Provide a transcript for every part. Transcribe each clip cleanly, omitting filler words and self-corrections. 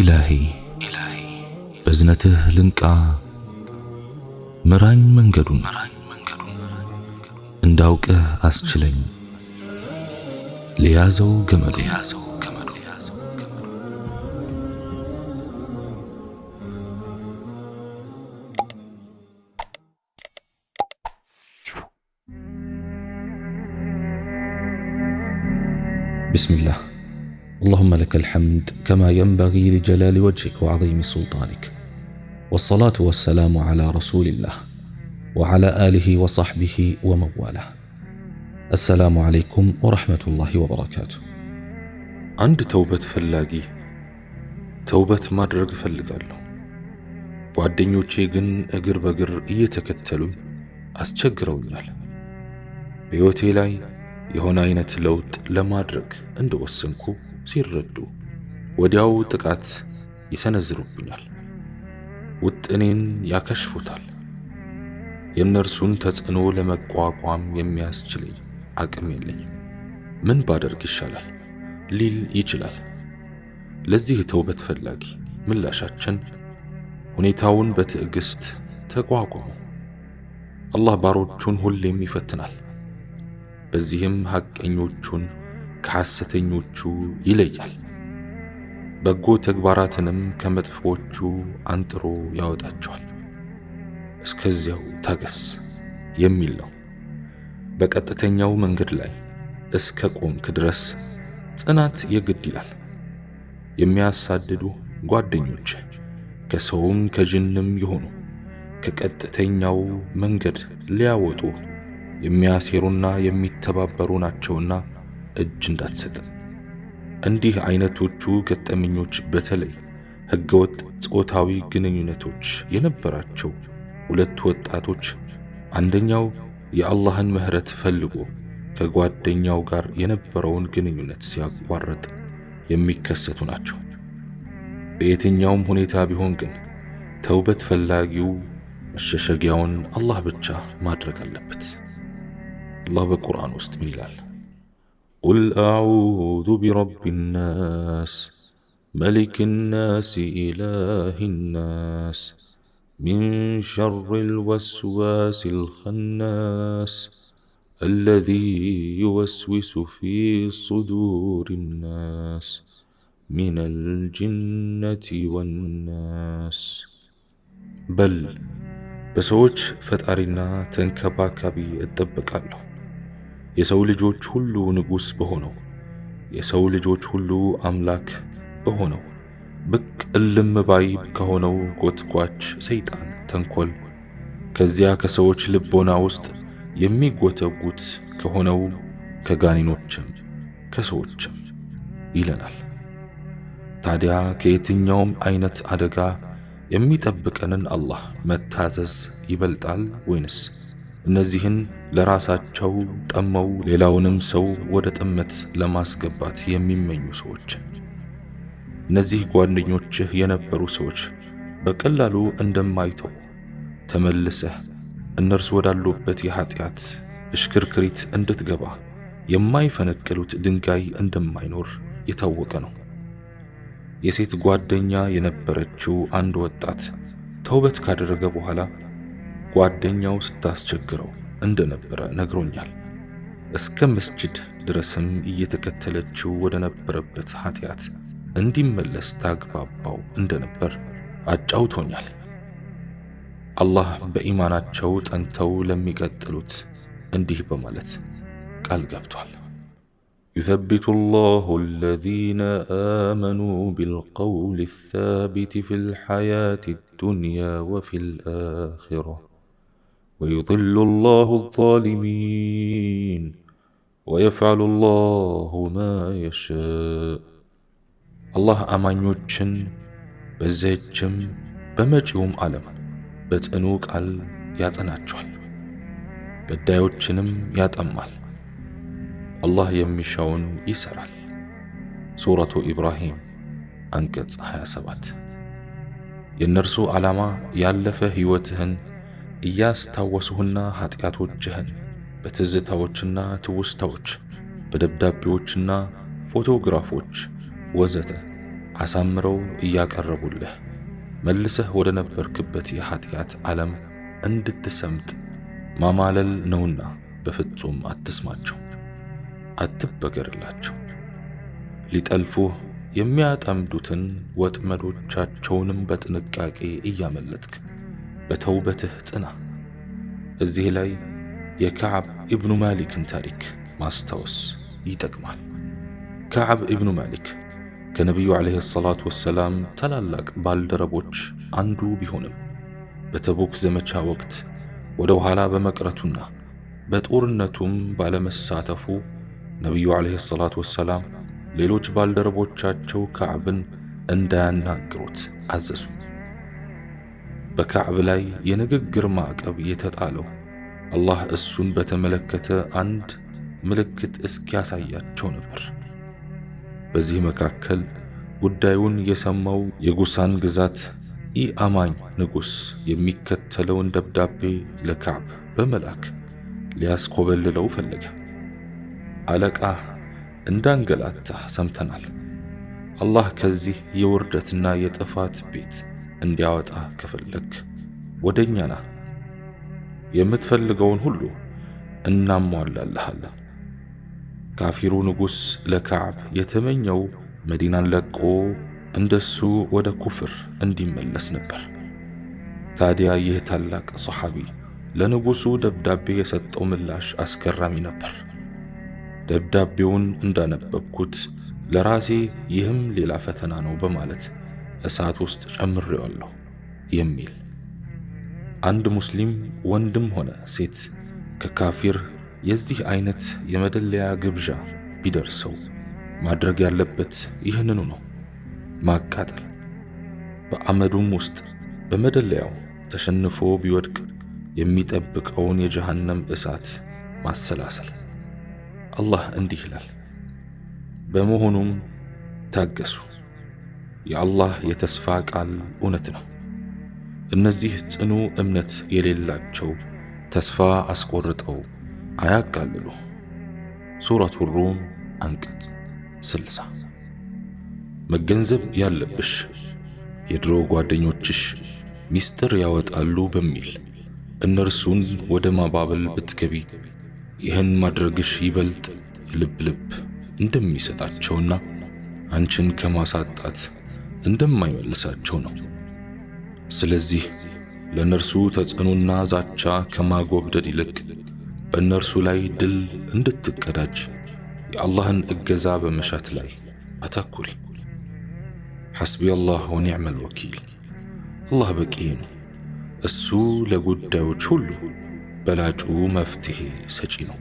إلهي بزنته لنكا مران منجدون انداوك أسجلين ليازو جمل بسم الله. اللهم لك الحمد كما ينبغي لجلال وجهك وعظيم سلطانك، والصلاة والسلام على رسول الله وعلى آله وصحبه ومن والاه. السلام عليكم ورحمة الله وبركاته. عند توبة فلاقي توبة ማድረግ ፈልጋለሁ። ጓደኞቼ ግን እግር በእግር እየተከተሉኝ አስቸግረውኛል። በሕይወቴ ላይ የሆነ አይነት ለውጥ ለማድረግ እንደወሰንኩ ሲረዱ ወዲያው ጥቃት ይሰነዝሩብኛል፣ ውጥኔን ያከሽፉታል። የእነርሱን ተጽዕኖ ለመቋቋም የሚያስችለኝ አቅም የለኝም። ምን ባደርግ ይሻላል ሊል ይችላል። ለዚህ ተውበት ፈላጊ ምላሻችን ሁኔታውን በትዕግስት ተቋቁሙ። አላህ ባሮቹን ሁሌም ይፈትናል። በዚህም ሐቀኞቹን ከሐሰተኞቹ ይለያል፣ በጎ ተግባራትንም ከመጥፎቹ አንጥሮ ያወጣቸዋል። እስከዚያው ታገስ የሚል ነው። በቀጥተኛው መንገድ ላይ እስከ ቆምክ ድረስ ጽናት የግድ ይላል። የሚያሳድዱ ጓደኞች ከሰውም ከጅንም የሆኑ ከቀጥተኛው መንገድ ሊያወጡ የሚያሴሩና የሚተባበሩ ናቸውና እጅ እንዳትሰጥ። እንዲህ አይነቶቹ ገጠመኞች በተለይ ህገወጥ ጾታዊ ግንኙነቶች የነበራቸው ሁለት ወጣቶች አንደኛው የአላህን ምህረት ፈልጎ ከጓደኛው ጋር የነበረውን ግንኙነት ሲያቋርጥ የሚከሰቱ ናቸው። በየትኛውም ሁኔታ ቢሆን ግን ተውበት ፈላጊው መሸሸጊያውን አላህ ብቻ ማድረግ አለበት። الله بالقرآن واستميلال قل أعوذ برب الناس ملك الناس إله الناس من شر الوسواس الخناس الذي يوسوس في صدور الناس من الجنة والناس بل بسوج فتارينا تنكباكبي اتبقالو የሰው ልጆች ሁሉ ንጉስ በሆነው የሰው ልጆች ሁሉ አምላክ በሆነው ብቅ እልም ባይ ከሆነው ጎትጓች ሰይጣን ተንኮል ከዚያ ከሰዎች ልቦና ውስጥ የሚጎተጉት ከሆነው ከጋኔኖችም ከሰዎችም ይለናል። ታዲያ ከየትኛውም አይነት አደጋ የሚጠብቀንን አላህ መታዘዝ ይበልጣል ወይንስ እነዚህን ለራሳቸው ጠመው ሌላውንም ሰው ወደ ጥመት ለማስገባት የሚመኙ ሰዎች? እነዚህ ጓደኞችህ የነበሩ ሰዎች በቀላሉ እንደማይተው ተመልሰህ እነርሱ ወዳሉበት የኃጢአት እሽክርክሪት እንድትገባ የማይፈነቅሉት ድንጋይ እንደማይኖር የታወቀ ነው። የሴት ጓደኛ የነበረችው አንድ ወጣት ተውበት ካደረገ በኋላ ጓደኛው ስታስቸግረው እንደነበረ ነግሮኛል። እስከ መስጂድ ድረስም እየተከተለችው ወደ ነበረበት ኃጢአት እንዲመለስ ታግባባው እንደነበር አጫውቶኛል። አላህ በኢማናቸው ጠንተው ለሚቀጥሉት እንዲህ በማለት ቃል ገብቷል። يثبت الله الذين آمنوا بالقول الثابت في الحياة الدنيا وفي الآخرة ويضل الله الظالمين ويفعل الله ما يشاء. الله አማኞችን በዚህችም በመጪውም ዓለም በጽኑ ቃል ያጸናቸዋል፣ በዳዮችንም ያጠማል። አላህ የሚሻውን ይሰራል። ሱረቱ ኢብራሂም አንቀጽ 27። የእነርሱ ዓላማ ያለፈ ሕይወትህን እያስታወሱህና ኃጢአቶችህን በትዝታዎችና ትውስታዎች በደብዳቤዎችና ፎቶግራፎች ወዘተ አሳምረው እያቀረቡልህ መልሰህ ወደ ነበርክበት የኃጢአት ዓለም እንድትሰምጥ ማማለል ነውና በፍጹም አትስማቸው፣ አትበገርላቸው። ሊጠልፉህ የሚያጠምዱትን ወጥመዶቻቸውንም በጥንቃቄ እያመለጥክ በተውበትህ ጽና። እዚህ ላይ የከዓብ ኢብኑ ማሊክን ታሪክ ማስታወስ ይጠቅማል። ከዓብ ኢብኑ ማሊክ ከነቢዩ ዓለይሂ ሰላቱ ወሰላም ታላላቅ ባልደረቦች አንዱ ቢሆንም በተቡክ ዘመቻ ወቅት ወደ ኋላ በመቅረቱና በጦርነቱም ባለመሳተፉ ነቢዩ ዓለይሂ ሰላቱ ወሰላም ሌሎች ባልደረቦቻቸው ከዓብን እንዳያናግሩት አዘዙ። በከዓብ ላይ የንግግር ማዕቀብ የተጣለው አላህ እሱን በተመለከተ አንድ ምልክት እስኪያሳያቸው ነበር። በዚህ መካከል ጉዳዩን የሰማው የጉሳን ግዛት ኢአማኝ ንጉሥ የሚከተለውን ደብዳቤ ለከዓብ በመላክ ሊያስኮበልለው ፈለገ። አለቃህ እንዳንገላታህ ሰምተናል። አላህ ከዚህ የውርደትና የጥፋት ቤት እንዲያወጣ ከፈለክ ወደኛ ና፣ የምትፈልገውን ሁሉ እናሟላልሃለን። ካፊሩ ንጉሥ ለከዓብ የተመኘው መዲናን ለቆ እንደሱ ወደ ኩፍር እንዲመለስ ነበር። ታዲያ ይህ ታላቅ ሰሓቢ ለንጉሡ ደብዳቤ የሰጠው ምላሽ አስገራሚ ነበር። ደብዳቤውን እንዳነበብኩት ለራሴ ይህም ሌላ ፈተና ነው በማለት እሳት ውስጥ ጨምሬዋለሁ የሚል። አንድ ሙስሊም ወንድም ሆነ ሴት ከካፊር የዚህ አይነት የመደለያ ግብዣ ቢደርሰው ማድረግ ያለበት ይህንኑ ነው፣ ማቃጠል። በአመዱም ውስጥ በመደለያው ተሸንፎ ቢወድቅ የሚጠብቀውን የጀሃነም እሳት ማሰላሰል። አላህ እንዲህ ይላል፣ በመሆኑም ታገሱ፣ የአላህ የተስፋ ቃል እውነት ነው። እነዚህ ጽኑ እምነት የሌላቸው ተስፋ አስቆርጠው አያቃልሉ። ሱረቱ ሩም አንቀጽ 60። መገንዘብ ያለብሽ የድሮ ጓደኞችሽ ሚስጥር ያወጣሉ በሚል እነርሱን ወደ ማባበል ብትገቢ ይህን ማድረግሽ ይበልጥ ልብ እንደሚሰጣቸውና አንቺን ከማሳጣት እንደማይመልሳቸው ነው። ስለዚህ ለነርሱ ተጽዕኖና ዛቻ ከማጎብደድ ይልቅ በእነርሱ ላይ ድል እንድትቀዳጅ የአላህን እገዛ በመሻት ላይ አተኩሪ። ሐስቢ አላህ ወኒዕመል ወኪል፣ አላህ በቂ ነው፣ እሱ ለጉዳዮች ሁሉ በላጩ መፍትሄ ሰጪ ነው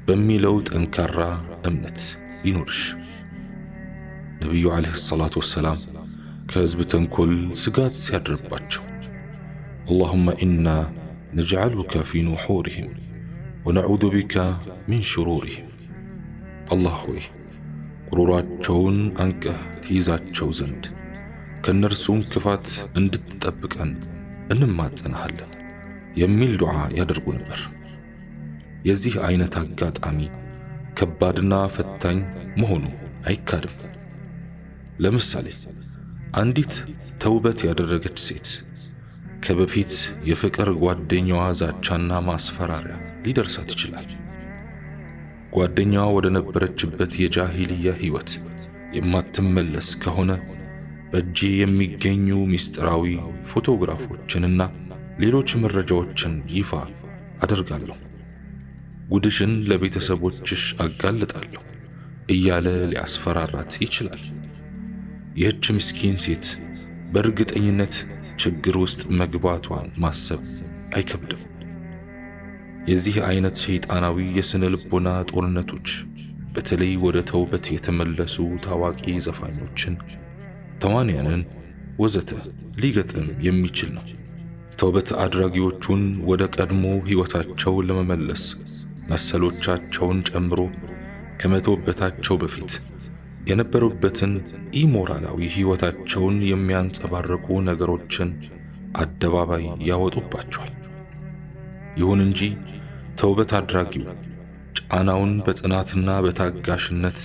በሚለው ጠንካራ እምነት ይኖርሽ። ነቢዩ ዓለይሂ ሰላቱ ወሰላም ከሕዝብ ተንኮል ስጋት ሲያድርባቸው አላሁመ ኢና ነጅዓሉከ ፊ ኑሑሪህም ወነዑዙ ቢከ ሚን ሽሩሪህም፣ አላህ ሆይ ጉሮሯቸውን አንቀህ ትይዛቸው ዘንድ ከእነርሱም ክፋት እንድትጠብቀን እንማጸናሃለን የሚል ዱዓ ያደርጉ ነበር። የዚህ አይነት አጋጣሚ ከባድና ፈታኝ መሆኑ አይካድም። ለምሳሌ አንዲት ተውበት ያደረገች ሴት ከበፊት የፍቅር ጓደኛዋ ዛቻና ማስፈራሪያ ሊደርሳት ይችላል። ጓደኛዋ ወደ ነበረችበት የጃሂልያ ሕይወት የማትመለስ ከሆነ በእጄ የሚገኙ ሚስጥራዊ ፎቶግራፎችንና ሌሎች መረጃዎችን ይፋ አደርጋለሁ፣ ጉድሽን ለቤተሰቦችሽ አጋልጣለሁ እያለ ሊያስፈራራት ይችላል። ይህች ምስኪን ሴት በእርግጠኝነት ችግር ውስጥ መግባቷን ማሰብ አይከብድም። የዚህ አይነት ሸይጣናዊ የስነ ልቦና ጦርነቶች በተለይ ወደ ተውበት የተመለሱ ታዋቂ ዘፋኞችን፣ ተዋንያንን ወዘተ ሊገጥም የሚችል ነው። ተውበት አድራጊዎቹን ወደ ቀድሞ ሕይወታቸው ለመመለስ መሰሎቻቸውን ጨምሮ ከመተውበታቸው በፊት የነበሩበትን ኢሞራላዊ ሕይወታቸውን የሚያንጸባርቁ ነገሮችን አደባባይ ያወጡባቸዋል። ይሁን እንጂ ተውበት አድራጊው ጫናውን በጽናትና በታጋሽነት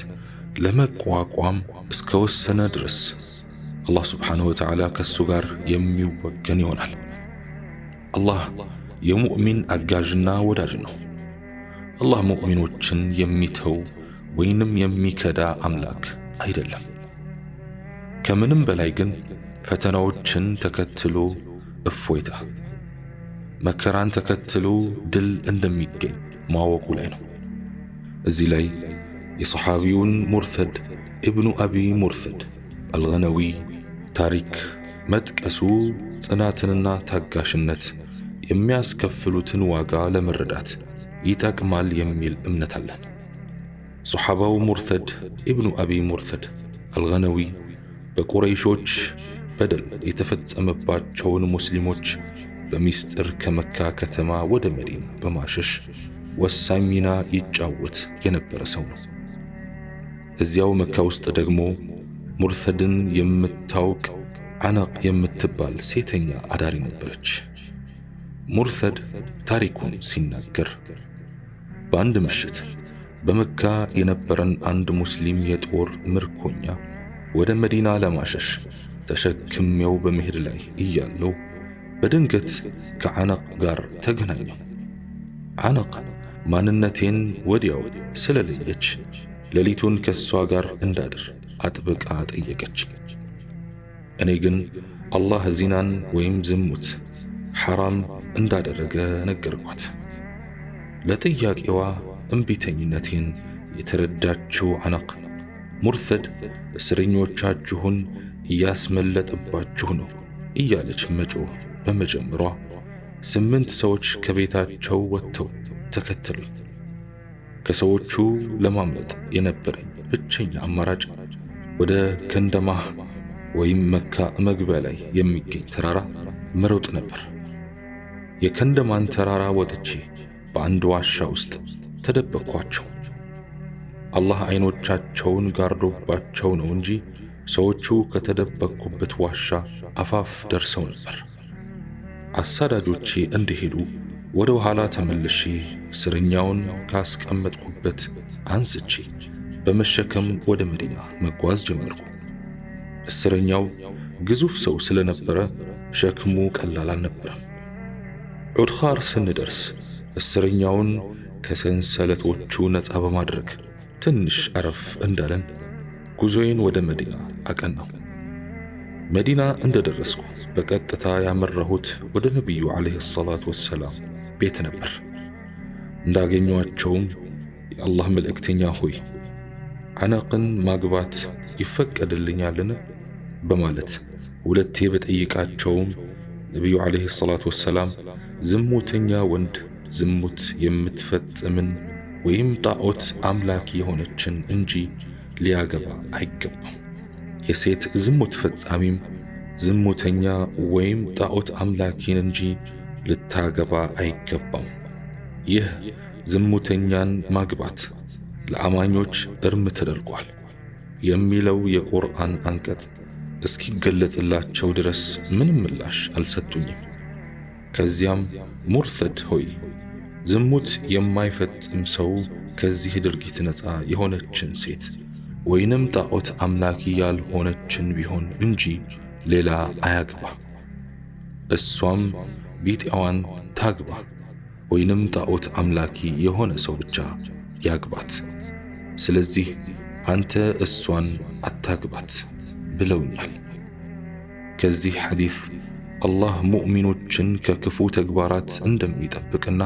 ለመቋቋም እስከወሰነ ድረስ አላህ ሱብሓነሁ ወተዓላ ከሱ ጋር የሚወገን ይሆናል። አላህ የሙእሚን አጋዥና ወዳጅ ነው። አላህ ሙእሚኖችን የሚተው ወይንም የሚከዳ አምላክ አይደለም። ከምንም በላይ ግን ፈተናዎችን ተከትሎ እፎይታ፣ መከራን ተከትሎ ድል እንደሚገኝ ማወቁ ላይ ነው። እዚህ ላይ የሰሓቢውን ሙርተድ ኢብኑ አቢ ሙርተድ አልገነዊ ታሪክ መጥቀሱ ጽናትንና ታጋሽነት የሚያስከፍሉትን ዋጋ ለመረዳት ይጠቅማል የሚል እምነት አለን። ሰሓባው ሙርተድ ኢብኑ አቢ ሙርተድ አልገነዊ በቁረይሾች በደል የተፈጸመባቸውን ሙስሊሞች በሚስጥር ከመካ ከተማ ወደ መዲና በማሸሽ ወሳኝ ሚና ይጫወት የነበረ ሰው ነው። እዚያው መካ ውስጥ ደግሞ ሙርተድን የምታውቅ ዐነቅ የምትባል ሴተኛ አዳሪ ነበረች። ሙርተድ ታሪኩን ሲናገር በአንድ ምሽት በመካ የነበረን አንድ ሙስሊም የጦር ምርኮኛ ወደ መዲና ለማሸሽ ተሸክሜው በመሄድ ላይ እያለው በድንገት ከዐነቅ ጋር ተገናኘው። ዐነቅ ማንነቴን ወዲያው ስለለየች ሌሊቱን ከሷ ጋር እንዳድር አጥብቃ ጠየቀች። እኔ ግን አላህ ዚናን ወይም ዝሙት ሐራም እንዳደረገ ነገርኳት። ለጥያቄዋ እምቢተኝነቴን የተረዳችው ዐነቅ ሙርተድ እስረኞቻችሁን እያስመለጠባችሁ ነው እያለች መጮህ በመጀመሯ 8 ሰዎች ከቤታቸው ወጥተው ተከተሉኝ። ከሰዎቹ ለማምለጥ የነበረኝ ብቸኛ አማራጭ ወደ ከንደማህ ወይም መካ መግቢያ ላይ የሚገኝ ተራራ መሮጥ ነበር። የከንደማን ተራራ ወጥቼ በአንድ ዋሻ ውስጥ ተደበቅኳቸው። አላህ አይኖቻቸውን ጋርዶባቸው ነው እንጂ ሰዎቹ ከተደበቁበት ዋሻ አፋፍ ደርሰው ነበር። አሳዳጆቼ እንደሄዱ ወደ ኋላ ተመልሼ እስረኛውን ካስቀመጥኩበት አንስቼ በመሸከም ወደ መዲና መጓዝ ጀመርኩ። እስረኛው ግዙፍ ሰው ስለነበረ ሸክሙ ቀላል አልነበረም። ዑድኻር ስንደርስ እስረኛውን ከሰንሰለቶቹ ነፃ በማድረግ ትንሽ አረፍ እንዳለን ጉዞዬን ወደ መዲና አቀናው። መዲና እንደደረስኩ በቀጥታ ያመራሁት ወደ ነቢዩ ዓለይሂ ሰላቱ ወሰላም ቤት ነበር። እንዳገኘኋቸውም የአላህ መልእክተኛ ሆይ ዐነቅን ማግባት ይፈቀድልኛልን? በማለት ሁለቴ በጠይቃቸውም ነቢዩ ዓለይሂ ሰላቱ ወሰላም ዝሙተኛ ወንድ ዝሙት የምትፈጽምን ወይም ጣዖት አምላኪ የሆነችን እንጂ ሊያገባ አይገባም፣ የሴት ዝሙት ፈጻሚም ዝሙተኛ ወይም ጣዖት አምላኪን እንጂ ልታገባ አይገባም። ይህ ዝሙተኛን ማግባት ለአማኞች እርም ተደርጓል የሚለው የቁርአን አንቀጽ እስኪገለጽላቸው ድረስ ምንም ምላሽ አልሰጡኝም። ከዚያም ሙርተድ ሆይ ዝሙት የማይፈጽም ሰው ከዚህ ድርጊት ነፃ የሆነችን ሴት ወይንም ጣዖት አምላኪ ያልሆነችን ቢሆን እንጂ ሌላ አያግባ፣ እሷም ቢጤዋን ታግባ ወይንም ጣዖት አምላኪ የሆነ ሰው ብቻ ያግባት። ስለዚህ አንተ እሷን አታግባት ብለውኛል። ከዚህ ሐዲስ አላህ ሙእሚኖችን ከክፉ ተግባራት እንደሚጠብቅና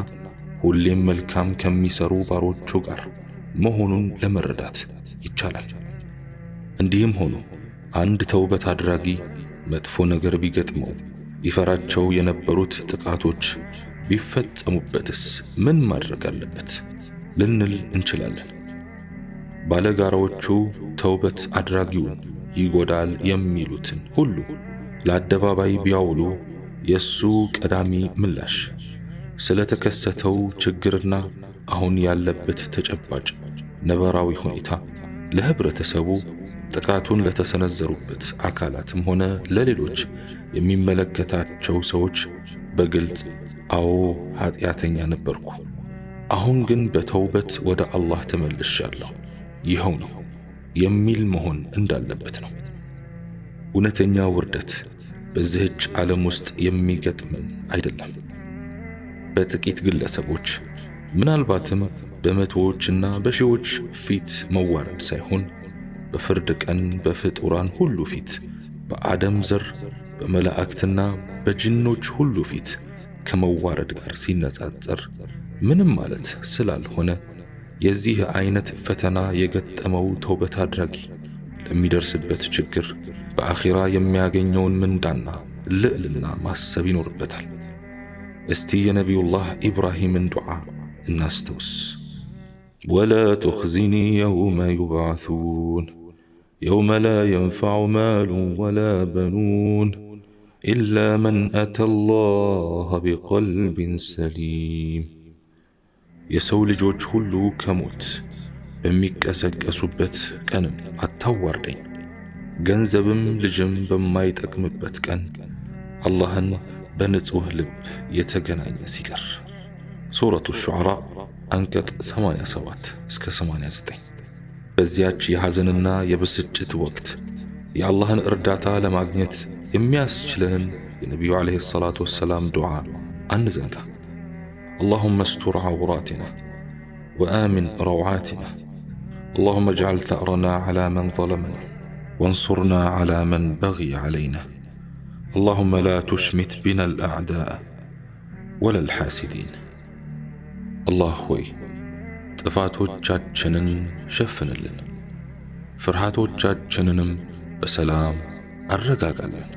ሁሌም መልካም ከሚሰሩ ባሮቹ ጋር መሆኑን ለመረዳት ይቻላል። እንዲህም ሆኖ አንድ ተውበት አድራጊ መጥፎ ነገር ቢገጥመው ይፈራቸው የነበሩት ጥቃቶች ቢፈጸሙበትስ ምን ማድረግ አለበት ልንል እንችላለን። ባለጋራዎቹ ተውበት አድራጊውን ይጎዳል የሚሉትን ሁሉ ለአደባባይ ቢያውሉ የሱ ቀዳሚ ምላሽ ስለተከሰተው ችግርና አሁን ያለበት ተጨባጭ ነባራዊ ሁኔታ ለህብረተሰቡ፣ ጥቃቱን ለተሰነዘሩበት አካላትም ሆነ ለሌሎች የሚመለከታቸው ሰዎች በግልጽ አዎ ኃጢአተኛ ነበርኩ፣ አሁን ግን በተውበት ወደ አላህ ተመልሻለሁ፣ ይኸው ነው የሚል መሆን እንዳለበት ነው። እውነተኛ ውርደት በዚህች ዓለም ውስጥ የሚገጥምን አይደለም። በጥቂት ግለሰቦች ምናልባትም በመቶዎችና በሺዎች ፊት መዋረድ ሳይሆን በፍርድ ቀን በፍጡራን ሁሉ ፊት፣ በአደም ዘር በመላእክትና በጅኖች ሁሉ ፊት ከመዋረድ ጋር ሲነጻጸር ምንም ማለት ስላልሆነ የዚህ አይነት ፈተና የገጠመው ተውበት አድራጊ ለሚደርስበት ችግር በአኺራ የሚያገኘውን ምንዳና ልዕልና ማሰብ ይኖርበታል። እስቲ የነቢዩላህ ኢብራሂምን ዱዓ እናስተውስ። ወላ ቱኽዚኒ የውመ ዩብዓሱን የውመ ላ የንፈዑ ማሉን ወላ በኑን ኢላ መን አተላህ ቢቀልቢን ሰሊም። የሰው ልጆች ሁሉ ከሞት በሚቀሰቀሱበት ቀንም አታዋርደኝ፣ ገንዘብም ልጅም በማይጠቅምበት ቀን አላህን በንጹህ ልብ የተገናኘ ሲቀር። ሱረቱ ሹዓራ አንቀጽ 87 እስከ 89። በዚያች የሐዘንና የብስጭት ወቅት የአላህን እርዳታ ለማግኘት የሚያስችለንን የነቢዩ ዓለይሂ ሰላቱ ወሰላም ዱዓ አንዘንጋ። اللهم استر عوراتنا وآمن روعاتنا اللهم اجعل ثأرنا على من ظلمنا وانصرنا على من بغي علينا اللهم لا تشمت بنا الأعداء ولا الحاسدين الله ሆይ ጥፋቶቻችንን ሸፍንልን፣ ፍርሃቶቻችንንም በሰላም አረጋጋልን፣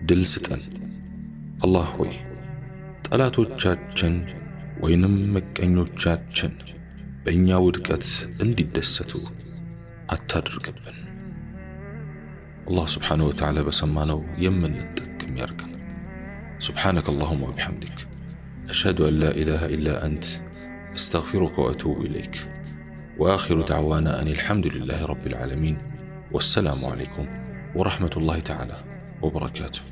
ድል ስጠን። አላህ ሆይ ጠላቶቻችን ወይንም መቀኞቻችን በእኛ ውድቀት እንዲደሰቱ አታድርግብን። አላህ ስብሓነሁ ወተዓላ በሰማነው የምንጠቅም ያርገን። ሱብሓነከ አላሁመ ወቢሐምዲክ አሽሀዱ አን ላ ኢላሃ ኢላ አንት አስተግፊሩከ ወአቱቡ ኢለይክ ወአኺሩ ደዕዋና አን አልሐምዱሊላሂ ረቢል ዓለሚን ወሰላሙ ዓለይኩም ወረሕመቱላሂ ተዓላ ወበረካቱሁ።